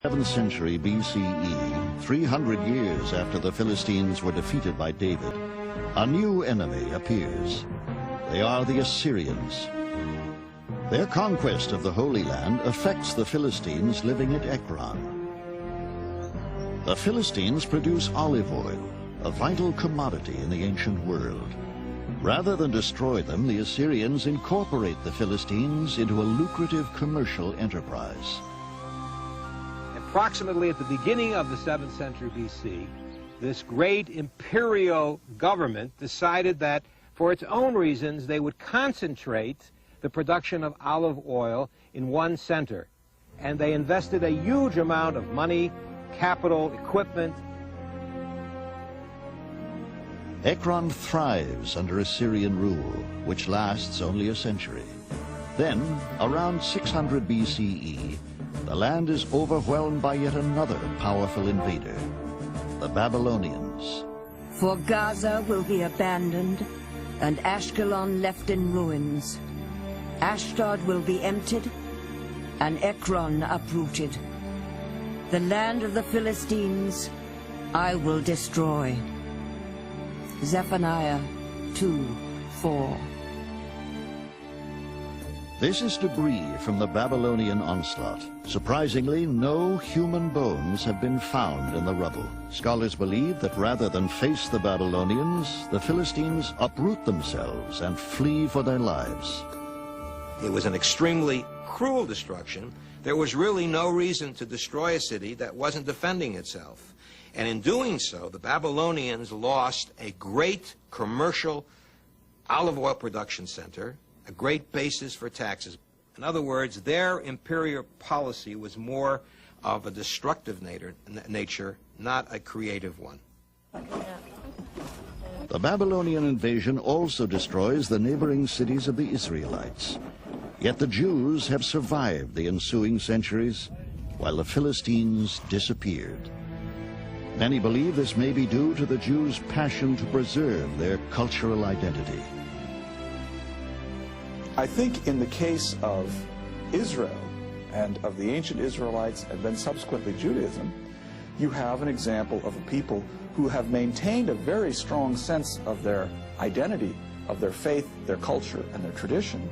7th century BCE, 300 years after the Philistines were defeated by David, a new enemy appears. They are the Assyrians. Their conquest of the Holy Land affects the Philistines living at Ekron. The Philistines produce olive oil, a vital commodity in the ancient world. Rather than destroy them, the Assyrians incorporate the Philistines into a lucrative commercial enterprise. Approximately at the beginning of the 7th century BC, this great imperial government decided that for its own reasons they would concentrate the production of olive oil in one center. And they invested a huge amount of money, capital, equipment. Ekron thrives under Assyrian rule, which lasts only a century. Then, around 600 BCE, the land is overwhelmed by yet another powerful invader, the Babylonians. For Gaza will be abandoned, and Ashkelon left in ruins. Ashdod will be emptied, and Ekron uprooted. The land of the Philistines I will destroy. Zephaniah 2:4. This is debris from the Babylonian onslaught. Surprisingly, no human bones have been found in the rubble. Scholars believe that rather than face the Babylonians, the Philistines uproot themselves and flee for their lives. It was an extremely cruel destruction. There was really no reason to destroy a city that wasn't defending itself. And in doing so, the Babylonians lost a great commercial olive oil production center, a great basis for taxes. In other words, their imperial policy was more of a destructive nature, not a creative one. The Babylonian invasion also destroys the neighboring cities of the Israelites. Yet the Jews have survived the ensuing centuries, while the Philistines disappeared. Many believe this may be due to the Jews' passion to preserve their cultural identity. I think in the case of Israel and of the ancient Israelites and then subsequently Judaism, you have an example of a people who have maintained a very strong sense of their identity, of their faith, their culture, and their tradition.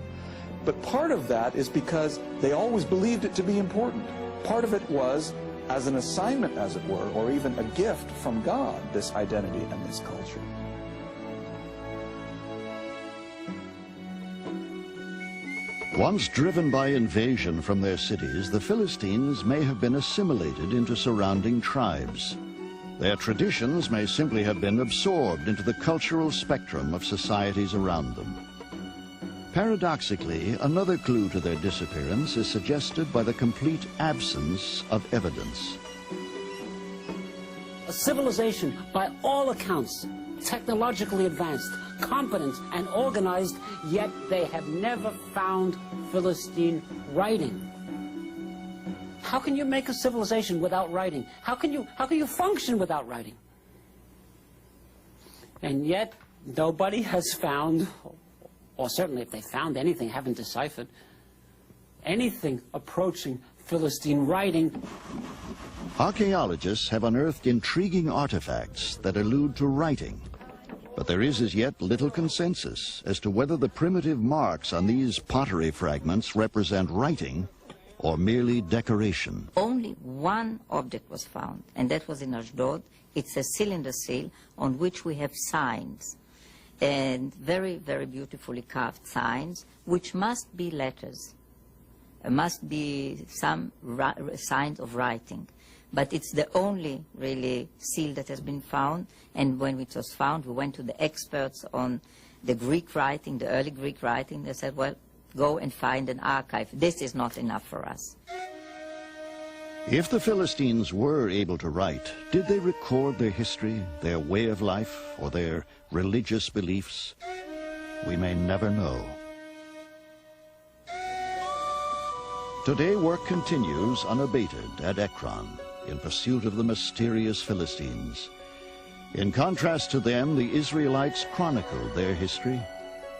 But part of that is because they always believed it to be important. Part of it was as an assignment, as it were, or even a gift from God, this identity and this culture. Once driven by invasion from their cities, the Philistines may have been assimilated into surrounding tribes. Their traditions may simply have been absorbed into the cultural spectrum of societies around them. Paradoxically, another clue to their disappearance is suggested by the complete absence of evidence. A civilization, by all accounts, technologically advanced, competent, and organized, yet they have never found Philistine writing. How can you make a civilization without writing? How can you function without writing? And yet, nobody has found, or certainly if they found anything, haven't deciphered, anything approaching Philistine writing. Archaeologists have unearthed intriguing artifacts that allude to writing, but there is as yet little consensus as to whether the primitive marks on these pottery fragments represent writing or merely decoration. Only one object was found, and that was in Ashdod. It's a cylinder seal on which we have signs, and very, very beautifully carved signs, which must be letters, must be some signs of writing. But it's the only really seal that has been found, and when it was found, we went to the experts on the Greek writing, the early Greek writing. They said, well, go and find an archive. This is not enough for us. If the Philistines were able to write, did they record their history, their way of life, or their religious beliefs? We may never know. Today, work continues unabated at Ekron in pursuit of the mysterious Philistines. In contrast to them, the Israelites chronicled their history.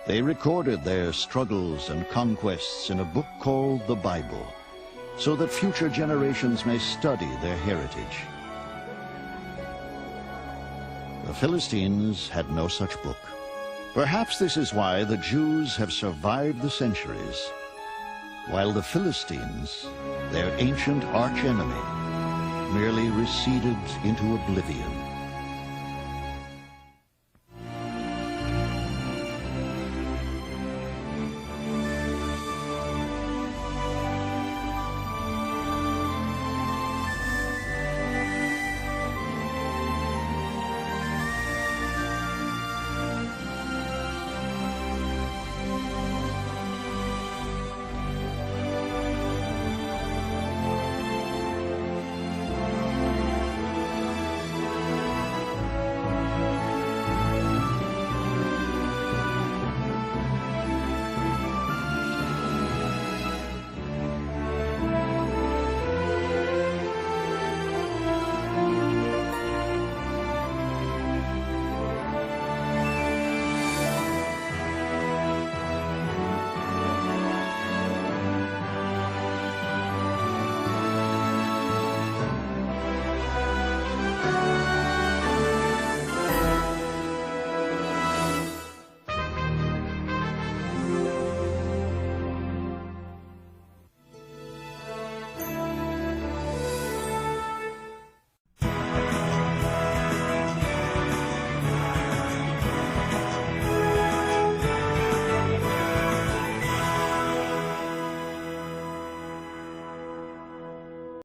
They recorded their struggles and conquests in a book called the Bible, so that future generations may study their heritage. The Philistines had no such book. Perhaps this is why the Jews have survived the centuries, while the Philistines, their ancient archenemy, merely receded into oblivion.